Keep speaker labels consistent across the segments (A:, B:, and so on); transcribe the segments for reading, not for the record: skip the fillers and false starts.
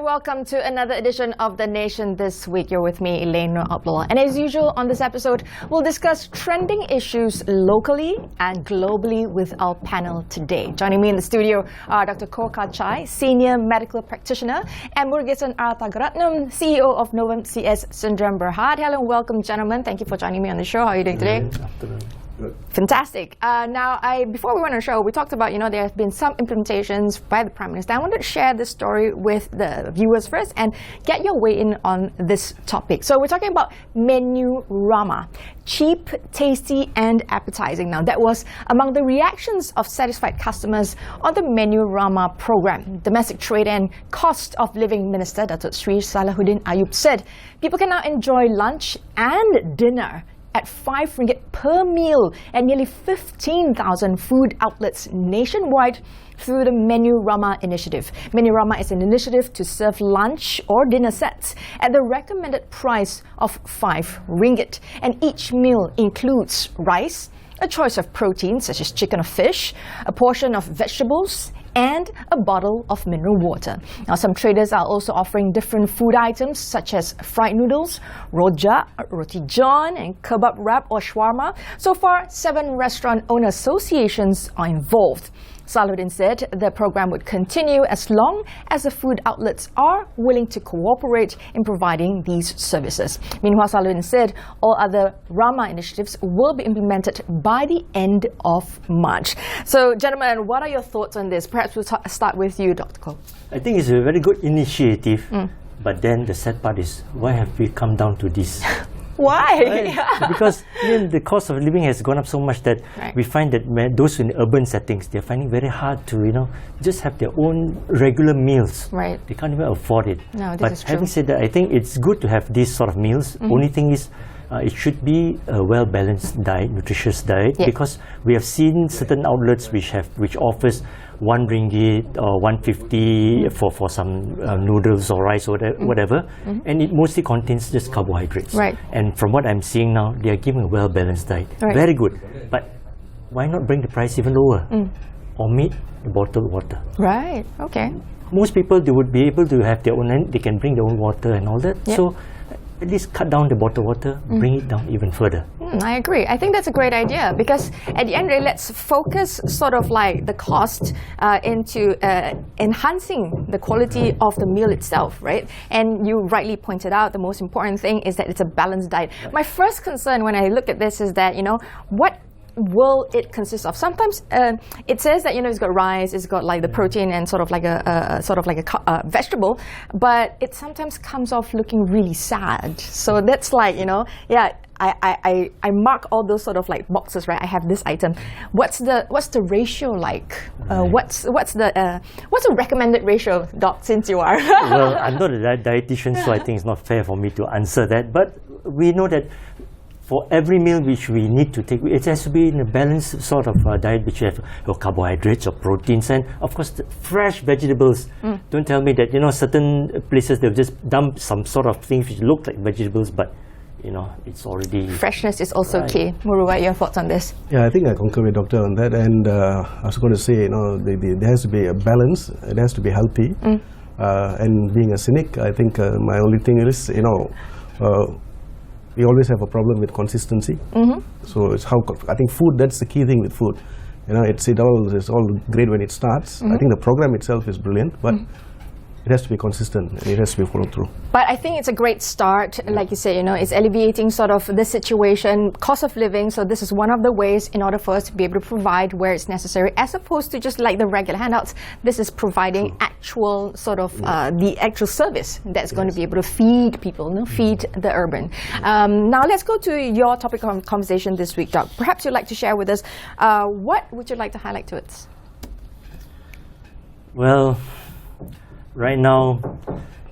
A: and welcome to another edition of The Nation This Week. You're with me, Elane, and as usual on this episode, we'll discuss trending issues locally and globally with our panel today. Joining me in the studio are Dr. Korka Chai, Senior Medical Practitioner, and MURUGASON THANGARATNAM, CEO of Novem CS Syndrome Berhad. Hello and welcome, gentlemen. Thank you for joining me on the show. How are you doing today? Fantastic. Before we went on the show, we talked about, there have been some implementations by the Prime Minister. I wanted to share this story with the viewers first and get your weigh in on this topic. So we're talking about Menu RAHMAH, cheap, tasty and appetizing. Now that was among the reactions of satisfied customers on the Menu RAHMAH program. Domestic Trade and Cost of Living Minister Datuk Sri Salahuddin Ayub said people can now enjoy lunch and dinner at RM5 per meal at nearly 15,000 food outlets nationwide through the Menu RAHMAH initiative. Menu RAHMAH is an initiative to serve lunch or dinner sets at the recommended price of RM5. And each meal includes rice, a choice of proteins such as chicken or fish, a portion of vegetables, and a bottle of mineral water. Now, some traders are also offering different food items such as fried noodles, rojak, roti john, and kebab wrap or shawarma. So far, 7 restaurant owner associations are involved. Salahuddin said the program would continue as long as the food outlets are willing to cooperate in providing these services. Meanwhile, Salahuddin said all other RAHMAH initiatives will be implemented by the end of March. So, gentlemen, what are your thoughts on this? Perhaps we'll start with you, Dr. Ko.
B: I think it's a very good initiative, but then the sad part is, why have we come down to this?
A: Why?
B: Right? Because the cost of living has gone up so much that we find that those in urban settings, they're finding very hard to, just have their own regular meals.
A: Right.
B: They can't even afford it.
A: No, this
B: but
A: is true.
B: Having said that, I think it's good to have these sort of meals. Only thing is, it should be a well-balanced diet, nutritious diet, because we have seen certain outlets which offers RM1 or RM1.50 for some noodles or rice or whatever, and it mostly contains just carbohydrates.
A: Right.
B: And from what I'm seeing now, they are giving a well-balanced diet. Right. Very good. But why not bring the price even lower? Or meet the bottled water.
A: Right. Okay.
B: Most people, they would be able to have their own, they can bring their own water and all that.
A: Yep.
B: So at least cut down the bottled water, bring it down even further.
A: I agree. I think that's a great idea because at the end of the day, let's focus sort of like the cost into enhancing the quality of the meal itself, right? And you rightly pointed out the most important thing is that it's a balanced diet. My first concern when I look at this is that, what will it consist of? Sometimes it says that it's got rice, it's got like the protein and sort of like a vegetable, but it sometimes comes off looking really sad. So that's like I mark all those sort of like boxes, right? I have this item. What's the ratio like? What's a recommended ratio, Doc? Since you are
B: well, I'm not a dietitian, so I think it's not fair for me to answer that. But we know that for every meal which we need to take, it has to be in a balanced sort of diet which have your carbohydrates or proteins and of course the fresh vegetables. Don't tell me that certain places they've just dumped some sort of things which look like vegetables, but it's already
A: freshness is also key. Muru, what are your thoughts on this?
C: Yeah, I think I concur with Doctor on that, and I was going to say, there has to be a balance. It has to be healthy. And being a cynic, I think my only thing is, we always have a problem with consistency. So it's I think food, that's the key thing with food. It's all great when it starts. I think the program itself is brilliant, but it has to be consistent and it has to be followed through.
A: But I think it's a great start, like you say, it's alleviating sort of the situation, cost of living. So this is one of the ways in order for us to be able to provide where it's necessary, as opposed to just like the regular handouts. This is providing actual sort of the actual service that's going to be able to feed people, feed the urban. Now let's go to your topic of conversation this week, Doc. Perhaps you'd like to share with us, what would you like to highlight to us?
B: Well, right now,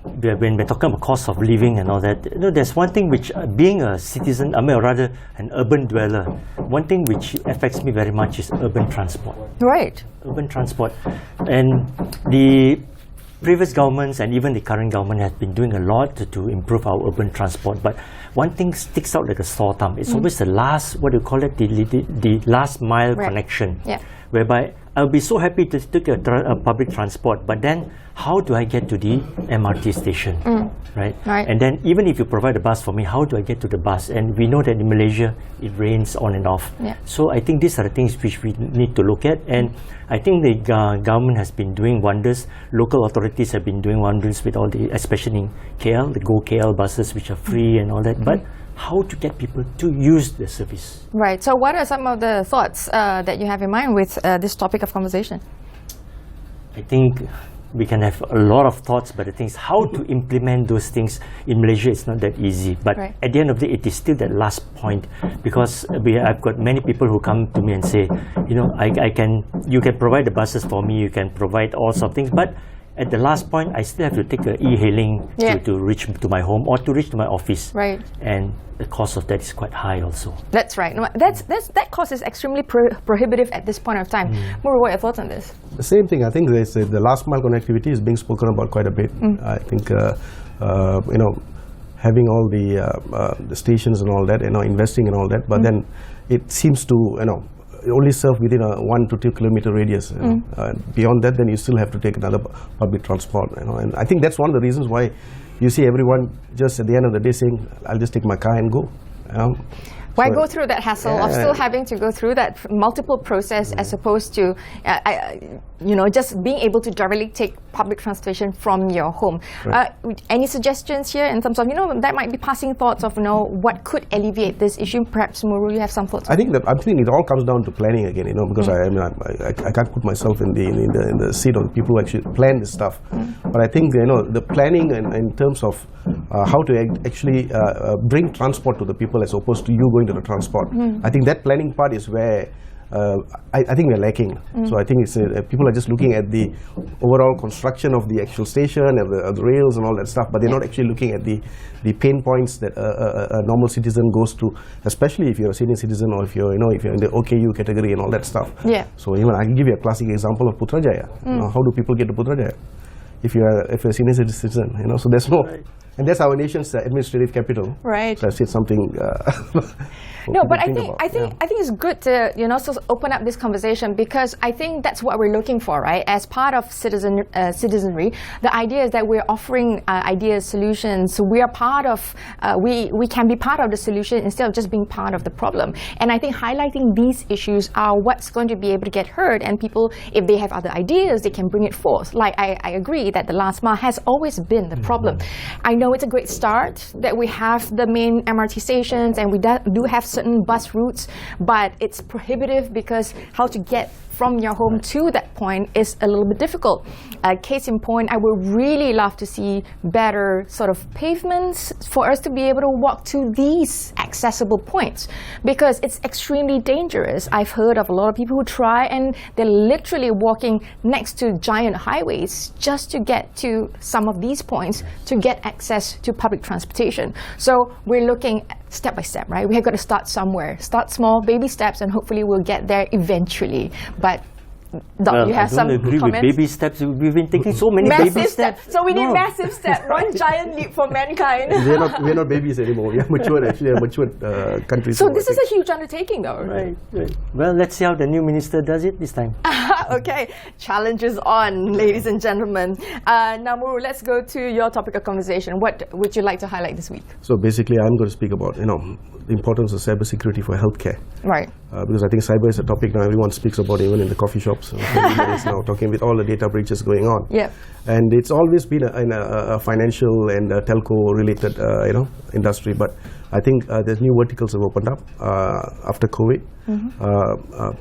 B: when we're talking about cost of living and all that, there's one thing which, being a citizen, or rather an urban dweller, one thing which affects me very much is urban transport.
A: Right.
B: Urban transport. And the previous governments and even the current government have been doing a lot to improve our urban transport. But one thing sticks out like a sore thumb. It's always the last, the last mile connection.
A: Yeah.
B: Whereby I'll be so happy to take a public transport, but then how do I get to the MRT station, right? And then even if you provide a bus for me, how do I get to the bus? And we know that in Malaysia, it rains on and off. So I think these are the things which we need to look at. And I think the government has been doing wonders. Local authorities have been doing wonders with all the, especially in KL, the Go KL buses, which are free and all that. But how to get people to use the service.
A: Right. So what are some of the thoughts that you have in mind with this topic of conversation?
B: I think we can have a lot of thoughts, but the thing is how to implement those things in Malaysia is not that easy. But at the end of the day, it is still that last point, because I've got many people who come to me and say, you know, you can provide the buses for me, you can provide all sorts of things, but at the last point, I still have to take an e-hailing to reach to my home or to reach to my office.
A: Right.
B: And the cost of that is quite high also.
A: That's right. That cost is extremely prohibitive at this point of time. Muru, what are your thoughts on this?
C: The same thing. I think the last mile connectivity is being spoken about quite a bit. I think, you know, having all the stations and all that, you know, investing in all that, but then it seems to, you know, only serve within a 1 to 2 kilometer radius. Beyond that, then you still have to take another public transport. You know, and I think that's one of the reasons why you see everyone just at the end of the day saying, "I'll just take my car and go."
A: Why go through that hassle of still having to go through that multiple process as opposed to, you know, just being able to directly take public transportation from your home? Any suggestions here in terms of, you know, that might be passing thoughts of, you know, what could alleviate this issue? Perhaps, Muru, you have some thoughts?
C: I think it all comes down to planning again, you know, because I can't put myself in the seat of the people who actually plan this stuff. But I think, you know, the planning in terms of how to actually bring transport to the people as opposed to you going to the transport. I think that planning part is where I think we're lacking. So I think it's people are just looking at the overall construction of the actual station and the rails and all that stuff, but they're not actually looking at the pain points that a normal citizen goes through, especially if you're a senior citizen or if you're in the OKU category and all that stuff. So even I can give you a classic example of Putrajaya. You know, how do people get to Putrajaya if you're a senior citizen? You know, so there's no. And that's our nation's administrative capital. Right. So I said something.
A: No, but I think it's good to, you know, sort of open up this conversation, because I think that's what we're looking for, right? As part of citizenry, the idea is that we're offering ideas, solutions. So we are part of. We can be part of the solution instead of just being part of the problem. And I think highlighting these issues are what's going to be able to get heard. And people, if they have other ideas, they can bring it forth. Like I agree that the last mile has always been the problem. I know it's a great start that we have the main MRT stations and we do have certain bus routes, but it's prohibitive because how to get from your home to that point is a little bit difficult. Case in point, I would really love to see better sort of pavements for us to be able to walk to these accessible points, because it's extremely dangerous. I've heard of a lot of people who try and they're literally walking next to giant highways just to get to some of these points to get access to public transportation. So we're looking step by step, right? We have got to start somewhere. Start small, baby steps, and hopefully we'll get there eventually. But Doc, you have some comments? I don't agree with
B: baby steps. We've been taking so many baby steps.
A: So we need massive steps. One giant leap for mankind.
C: We're not babies anymore. We are matured, actually. Matured countries.
A: So this is a huge undertaking, though.
B: Right. Well, let's see how the new minister does it this time.
A: Okay. Challenge is on, ladies and gentlemen. Now, Muru, let's go to your topic of conversation. What would you like to highlight this week?
C: So basically, I'm going to speak about, you know, the importance of cybersecurity for healthcare.
A: Right.
C: Because I think cyber is a topic now everyone speaks about, even in the coffee shops. Everybody's now talking with all the data breaches going on.
A: Yeah.
C: And it's always been a financial and telco-related, you know, industry. But I think there's new verticals have opened up after COVID.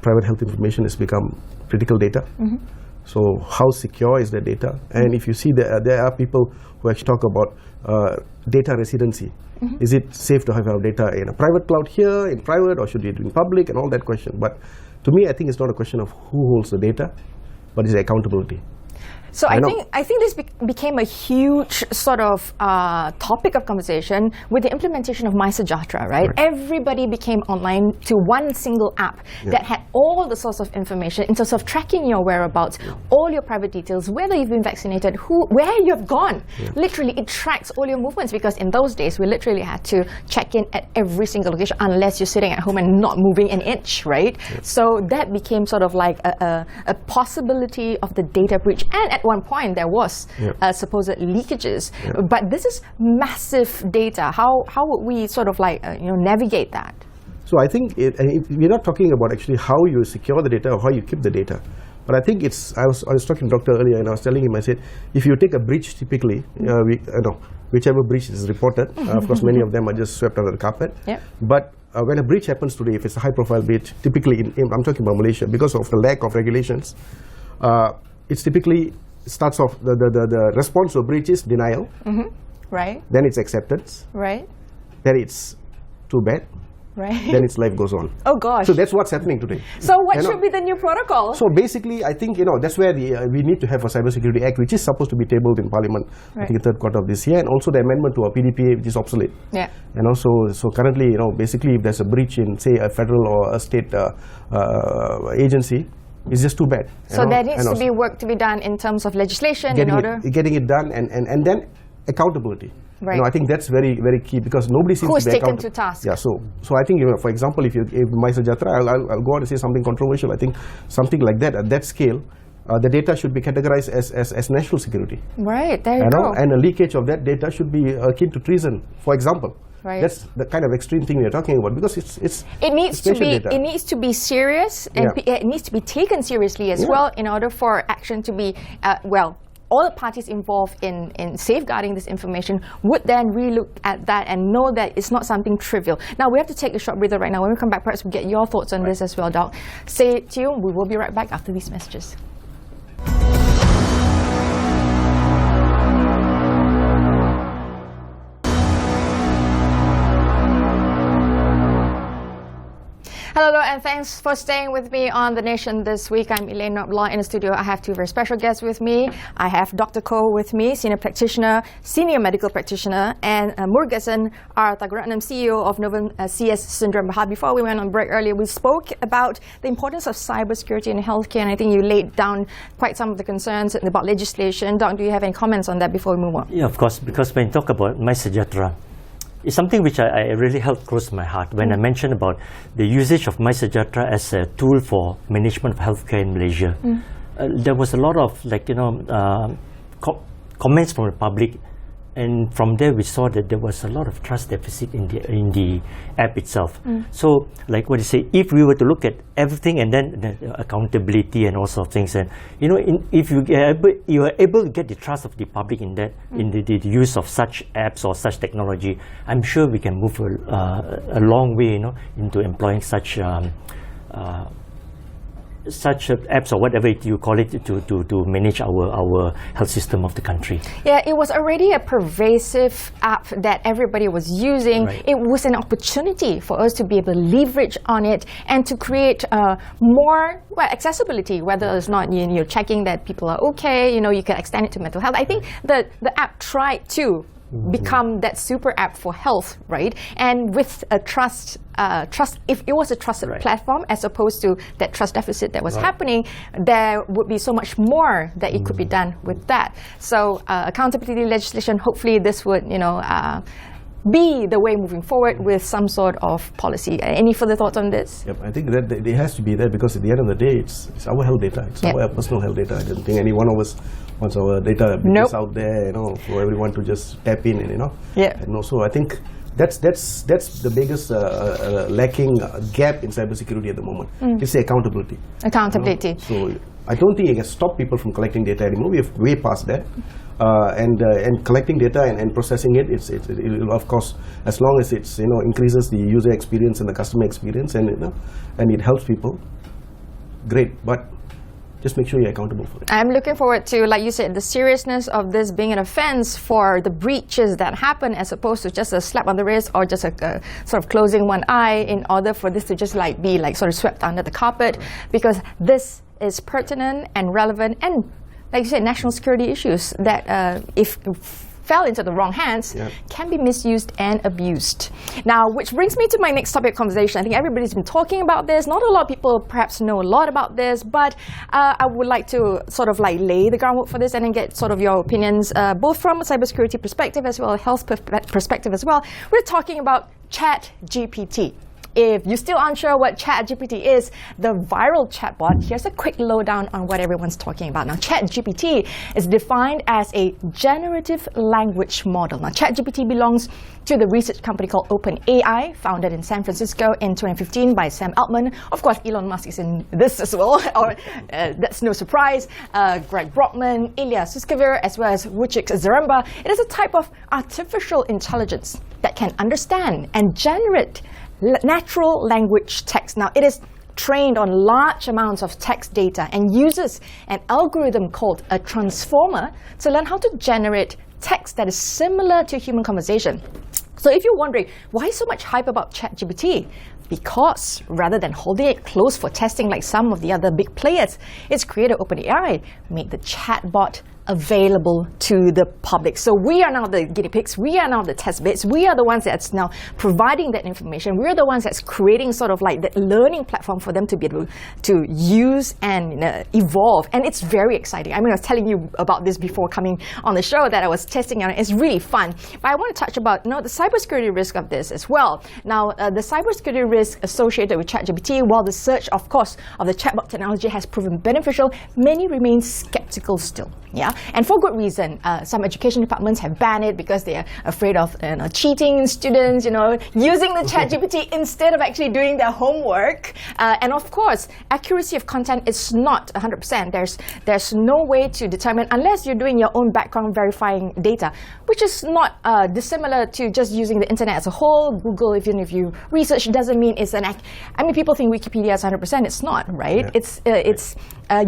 C: Private health information has become critical data. So how secure is the data? And if you see there are people who actually talk about data residency. Is it safe to have our data in a private cloud here, in private, or should it be in public, and all that question. But to me, I think it's not a question of who holds the data, but it's accountability.
A: So I think this became a huge sort of topic of conversation with the implementation of MySejahtera, right? Everybody became online to one single app that had all the sorts of information in terms of tracking your whereabouts, all your private details, whether you've been vaccinated, where you've gone. Literally, it tracks all your movements, because in those days we literally had to check in at every single location unless you're sitting at home and not moving an inch, right? So that became sort of like a possibility of the data breach, and at one point there was supposed leakages. But this is massive data. How would we sort of like navigate that?
C: So I think we're not talking about actually how you secure the data or how you keep the data. But I think it's, I was talking to the doctor earlier, and I was telling him, I said, if you take a breach typically, whichever breach is reported, of course many of them are just swept under the carpet. But when a breach happens today, if it's a high profile breach, typically I'm talking about Malaysia, because of the lack of regulations, it's typically starts off, the response to a breach is denial.
A: Right.
C: Then it's acceptance.
A: Right.
C: Then it's too bad.
A: Right.
C: Then its life goes on.
A: Oh gosh.
C: So that's what's happening today.
A: So what should be the new protocol?
C: So basically, I think that's where we need to have a Cybersecurity Act, which is supposed to be tabled in Parliament, I think the third quarter of this year, and also the amendment to our PDPA, which is obsolete. And also, so currently, basically, if there's a breach in, say, a federal or a state agency, it's just too bad.
A: So there needs to be work to be done in terms of legislation
C: getting it done, and then accountability. I think that's very, very key, because nobody seems
A: Who's
C: to be
A: taken to task?
C: Yeah, so I think, for example, if MySejahtera, I'll go on and say something controversial. I think something like that, at that scale, the data should be categorized as national security.
A: Right, there you go.
C: And a leakage of that data should be akin to treason, for example. That's the kind of extreme thing we are talking about, because it
A: needs to be serious, and it needs to be taken seriously as well, in order for action to be all the parties involved in safeguarding this information would then relook at that and know that it's not something trivial. Now, we have to take a short breather right now. When we come back, perhaps we'll get your thoughts on this as well, Doc. Stay tuned. We will be right back after these messages. Hello, and thanks for staying with me on The Nation this week. I'm Elane in the studio. I have two very special guests with me. I have Dr. Ko with me, Senior Practitioner, Senior Medical Practitioner, and MURUGASON, our THANGARATNAM CEO of Novem, CS Syndrome. Before we went on break earlier, we spoke about the importance of cybersecurity in healthcare, and I think you laid down quite some of the concerns about legislation. Doc, do you have any comments on that before we move on?
B: Yeah, of course, because when you talk about MySejahtera, it's something which I really held close to my heart when I mentioned about the usage of MySejahtera as a tool for management of healthcare in Malaysia. There was a lot of comments from the public, and from there we saw that there was a lot of trust deficit in the app itself. So, like what you say, if we were to look at everything and then accountability and all sorts of things, and if you are able to get the trust of the public in that, in the use of such apps or such technology, I'm sure we can move a long way, into employing such apps or whatever you call it to manage our health system of the country.
A: Yeah, it was already a pervasive app that everybody was using. It was an opportunity for us to be able to leverage on it and to create more accessibility, whether it's not you're checking that people are okay, you can extend it to mental health. I think the app tried to become that super app for health, right? And with a trust, if it was a trusted platform as opposed to that trust deficit that was happening, there would be so much more that it could be done with that. So accountability legislation, hopefully this would, be the way moving forward with some sort of policy. Any further thoughts on this?
C: Yep, I think that it has to be there, because at the end of the day, it's our health data. It's our personal health data. I don't think any one of us wants our data out there, for everyone to just tap in, and also I think that's the biggest lacking gap in cybersecurity at the moment. It's the accountability.
A: Accountability.
C: So I don't think it can stop people from collecting data anymore. We're way past that. And collecting data and processing it, it of course, as long as it's increases the user experience and the customer experience, and and it helps people, great. But just make sure you're accountable for it. I'm
A: looking forward to, like you said, the seriousness of this being an offense for the breaches that happen, as opposed to just a slap on the wrist or just a sort of closing one eye, in order for this to just be sort of swept under the carpet, because this is pertinent and relevant and like you said, national security issues that if fell into the wrong hands, can be misused and abused. Now, which brings me to my next topic of conversation. I think everybody's been talking about this. Not a lot of people perhaps know a lot about this, but I would like to sort of like lay the groundwork for this and then get sort of your opinions, both from a cybersecurity perspective as well as a health perspective as well. We're talking about ChatGPT. If you're still unsure what ChatGPT is, the viral chatbot, here's a quick lowdown on what everyone's talking about. Now, ChatGPT is defined as a generative language model. Now, ChatGPT belongs to the research company called OpenAI, founded in San Francisco in 2015 by Sam Altman. Of course, Elon Musk is in this as well, or that's no surprise. Greg Brockman, Ilya Sutskever, as well as Wojciech Zaremba. It is a type of artificial intelligence that can understand and generate natural language text. Now, it is trained on large amounts of text data and uses an algorithm called a transformer to learn how to generate text that is similar to human conversation. So if you're wondering, why so much hype about ChatGPT? Because rather than holding it close for testing like some of the other big players, its creator OpenAI made the chatbot available to the public. So we are now the guinea pigs, we are now the test beds, we are the ones that's now providing that information, we're the ones that's creating sort of like that learning platform for them to be able to use and evolve. And it's very exciting. I mean, I was telling you about this before coming on the show that I was testing it. It's really fun. But I want to touch about the cybersecurity risk of this as well. Now, the cybersecurity risk associated with ChatGPT, while the search, of course, of the chatbot technology has proven beneficial, many remain skeptical still. Yeah, and for good reason. Some education departments have banned it because they are afraid of cheating students, using the ChatGPT instead of actually doing their homework. And of course, accuracy of content is not 100%. There's no way to determine unless you're doing your own background verifying data, which is not dissimilar to just using the internet as a whole. Google, even if you research, doesn't mean it's an. I mean, people think Wikipedia is 100%. It's not, right? Yeah. It's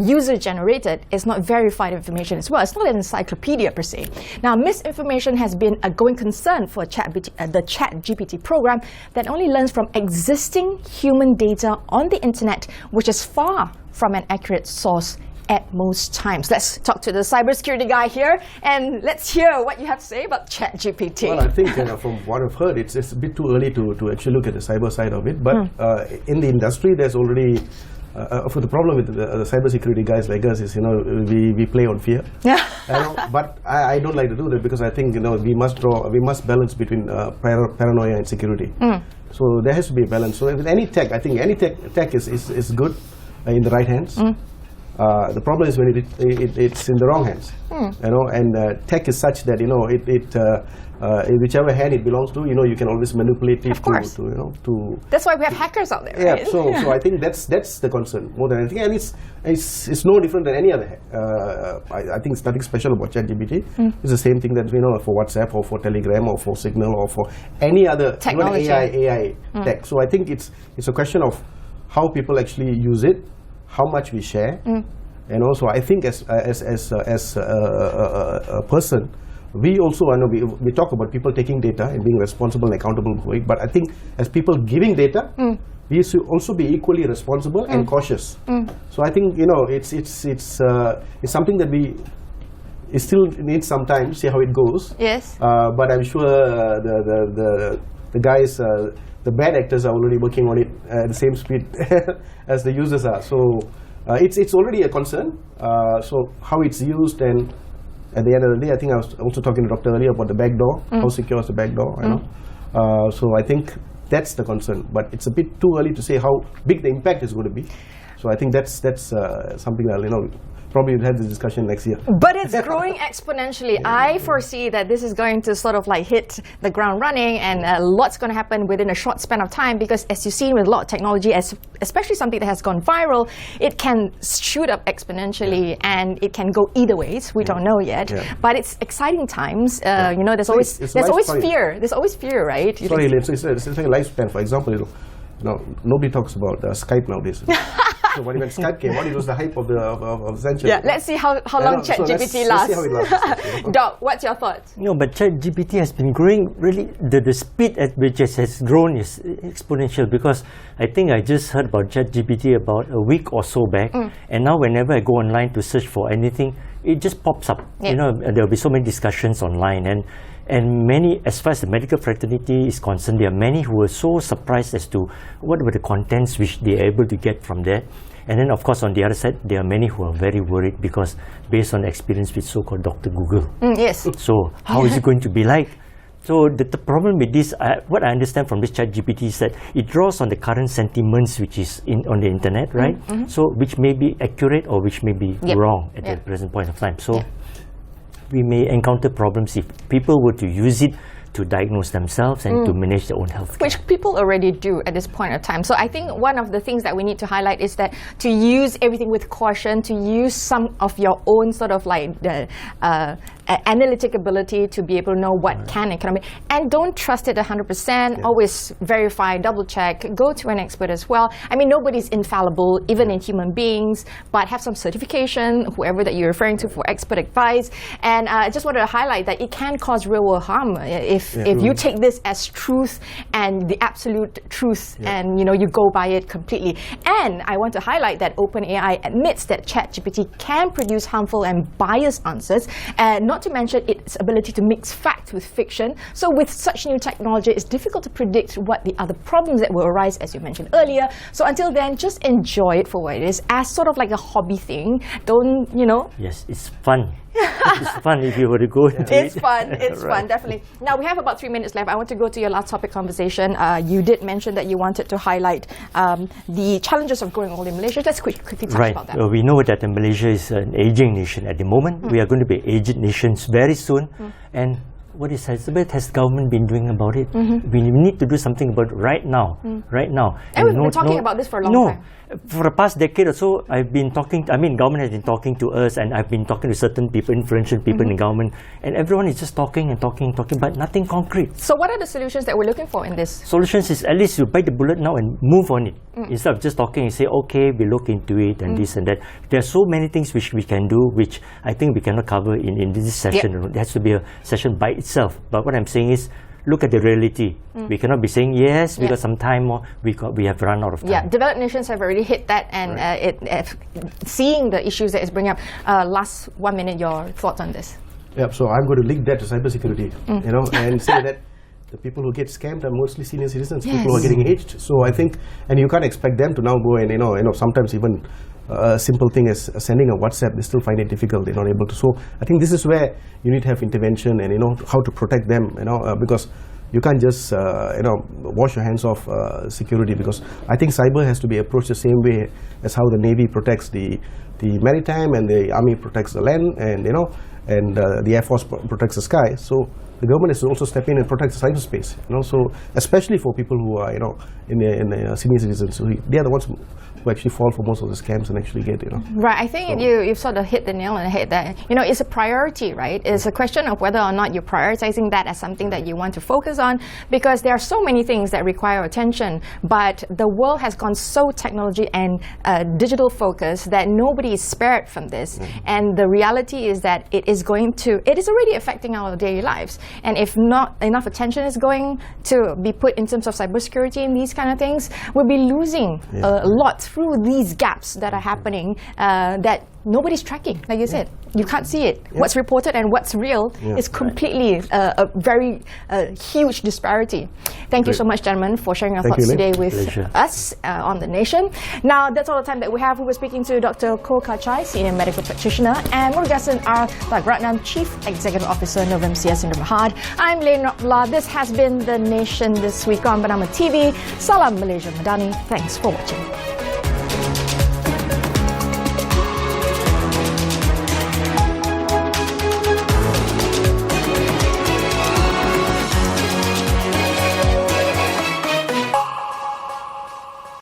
A: user generated. It's not verified information as well. It's not an encyclopedia per se. Now, misinformation has been a going concern for the ChatGPT program that only learns from existing human data on the internet, which is far from an accurate source at most times. Let's talk to the cybersecurity guy here, and let's hear what you have to say about ChatGPT.
C: Well, I think from what I've heard, it's a bit too early to actually look at the cyber side of it. But in the industry, there's already for the problem with the cybersecurity guys like us is, we play on fear. Yeah. But I don't like to do that because I think, we must balance between paranoia and security. So there has to be a balance. So with any tech, I think any tech is good in the right hands. The problem is when it's in the wrong hands. And tech is such that, in whichever hand it belongs to, you can always manipulate it to
A: That's why we have hackers out there,
C: right?
A: Yeah,
C: so I think that's the concern more than anything, and it's no different than any other. I think it's nothing special about ChatGPT. It's the same thing that for WhatsApp or for Telegram or for Signal or for any other technology, even AI tech. So I think it's a question of how people actually use it, how much we share, and also I think as a person, we also we talk about people taking data and being responsible and accountable for it. But I think as people giving data, we should also be equally responsible and cautious. So I think it's something that we still need some time to see how it goes.
A: Yes.
C: But I'm sure the guys. The bad actors are already working on it at the same speed as the users are. So it's already a concern. So how it's used, and at the end of the day, I think I was also talking to the doctor earlier about the back door. How secure is the back door? So I think that's the concern. But it's a bit too early to say how big the impact is going to be. So I think that's something that probably we'll have this discussion next year.
A: But it's growing exponentially. I foresee that this is going to sort of like hit the ground running, and a lot's going to happen within a short span of time, because as you've seen with a lot of technology, especially something that has gone viral, it can shoot up exponentially, and it can go either ways. We don't know yet. But it's exciting times. There's always fear. There's always fear, right?
C: Sorry, it's like a lifespan. For example, nobody talks about Skype nowadays. So when Skype came out, it was the hype of the century.
A: Yeah, let's see how long ChatGPT lasts.
C: Let's see how it lasts.
A: Doc, what's your thoughts?
B: But ChatGPT has been growing really. The speed at which it has grown is exponential, because I think I just heard about ChatGPT about a week or so back, and now whenever I go online to search for anything, it just pops up.
A: Yeah.
B: There will be so many discussions online, and many, as far as the medical fraternity is concerned, there are many who are so surprised as to what were the contents which they are able to get from there. And then, of course, on the other side, there are many who are very worried because based on experience with so-called Dr. Google.
A: Yes.
B: So how is it going to be like? So the problem with this, what I understand from this ChatGPT is that it draws on the current sentiments which is on the internet, right? So which may be accurate or which may be wrong at the present point of time. So we may encounter problems if people were to use it to diagnose themselves and to manage their own health care.
A: Which people already do at this point of time. So I think one of the things that we need to highlight is that to use everything with caution, to use some of your own sort of like the analytic ability to be able to know what can and cannot be. And don't trust it 100%. Always verify, double check, go to an expert as well. I mean, nobody's infallible, even in human beings, but have some certification, whoever that you're referring to, for expert advice. And I just wanted to highlight that it can cause real world harm if you take this as truth and the absolute truth and you go by it completely. And I want to highlight that OpenAI admits that ChatGPT can produce harmful and biased answers, not to mention its ability to mix fact with fiction. So with such new technology, it's difficult to predict what the other problems that will arise, as you mentioned earlier. So until then, just enjoy it for what it is, as sort of like a hobby thing. Don't,
B: Yes, it's fun. It's fun if you were to go into it.
A: It's fun. It's fun, definitely. Now, we have about 3 minutes left. I want to go to your last topic conversation. You did mention that you wanted to highlight the challenges of growing old in Malaysia. Let's quickly touch about that.
B: We know that Malaysia is an aging nation at the moment. We are going to be aged nations very soon. And what is has the government been doing about it? We need to do something about it right now. Right now.
A: And we've been talking about this for a long time.
B: For the past decade or so, I've been talking, government has been talking to us, and I've been talking to certain people, influential people in government, and everyone is just talking and talking, but nothing concrete.
A: So what are the solutions that we're looking for in this?
B: Solutions is at least you bite the bullet now and move on it. Instead of just talking and say, okay, we look into it and this and that. There are so many things which we can do, which I think we cannot cover in this session. It has to be a session by itself. But what I'm saying is, look at the reality. We cannot be saying yes because some time more we have run out of time.
A: Yeah, developed nations have already hit that, and seeing the issues that it's bringing up. Last 1 minute, your thoughts on this?
C: Yeah, so I'm going to link that to cybersecurity, and say that the people who get scammed are mostly senior citizens, people who are getting aged. So I think, and you can't expect them to now go and sometimes even a simple thing as sending a WhatsApp, they still find it difficult. They're not able to. So I think this is where you need to have intervention and how to protect them. Because you can't just wash your hands off security. Because I think cyber has to be approached the same way as how the Navy protects the maritime and the Army protects the land, and the Air Force protects the sky. So the government has to also step in and protect the cyberspace. So especially for people who are in the senior citizens, so they are the ones who actually fall for most of the scams and actually get
A: Right, I think you've sort of hit the nail on the head that it's a priority, right? It's a question of whether or not you're prioritizing that as something that you want to focus on, because there are so many things that require attention, but the world has gone so technology and digital focused that nobody is spared from this. And the reality is that it is already affecting our daily lives. And if not enough attention is going to be put in terms of cybersecurity and these kind of things, we'll be losing a lot through these gaps that are happening that nobody's tracking. Like you said, you can't see it. What's reported and what's real is completely a very huge disparity. Thank you so much, gentlemen, for sharing your thoughts today with us on The Nation. Now, that's all the time that we have. We were speaking to Dr. Ko Kachai, Senior Medical Practitioner, and MURUGASON, our THANGARATNAM Chief Executive Officer, Novem Mahad. I'm Elane. This has been The Nation this week on Bernama TV. Salam Malaysia Madani. Thanks for watching.